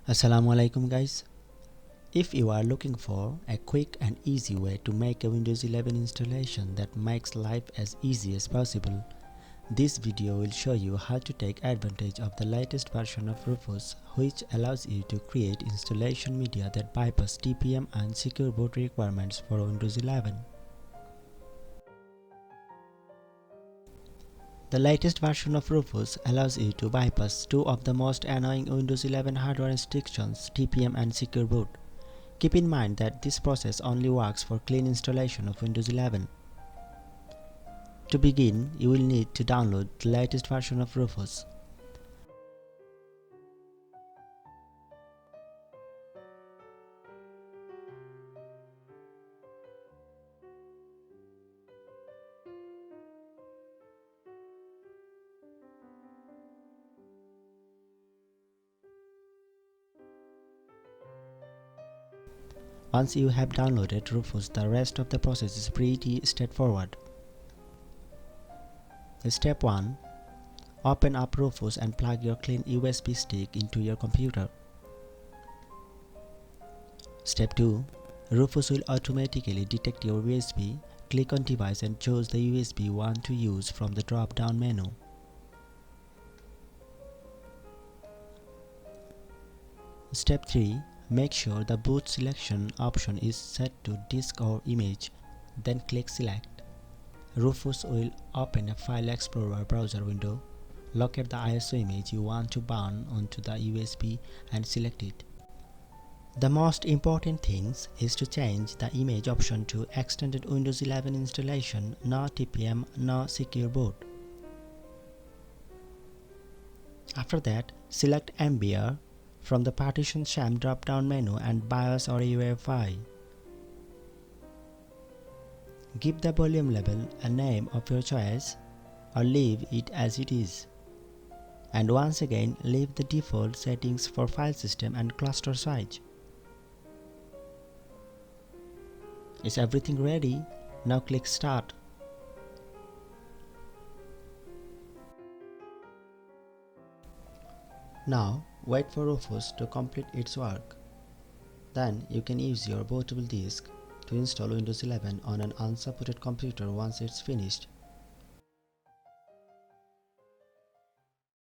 Assalamu alaikum guys. If you are looking for a quick and easy way to make a Windows 11 installation that makes life as easy as possible, this video will show you how to take advantage of the latest version of Rufus, which allows you to create installation media that bypass TPM and secure boot requirements for Windows 11. The latest version of Rufus allows you to bypass two of the most annoying Windows 11 hardware restrictions, TPM and secure boot. Keep in mind that this process only works for clean installation of Windows 11. To begin, you will need to download the latest version of Rufus. Once you have downloaded Rufus, the rest of the process is pretty straightforward. Step 1. Open up Rufus and plug your clean USB stick into your computer. Step 2. Rufus will automatically detect your USB. Click on Device and choose the USB you want to use from the drop-down menu. Step 3. Make sure the boot selection option is set to disk or image, then click Select. Rufus will open a File Explorer browser window. Locate the ISO image you want to burn onto the USB and select it. The most important thing is to change the image option to Extended Windows 11 Installation, no TPM, no Secure Boot. After that, select MBR from the Partition Sham drop-down menu and BIOS or UEFI. Give the volume level a name of your choice or leave it as it is. And once again, leave the default settings for file system and cluster size. Is everything ready? Now click Start. Now wait for Rufus to complete its work. Then you can use your bootable disk to install Windows 11 on an unsupported computer once it's finished.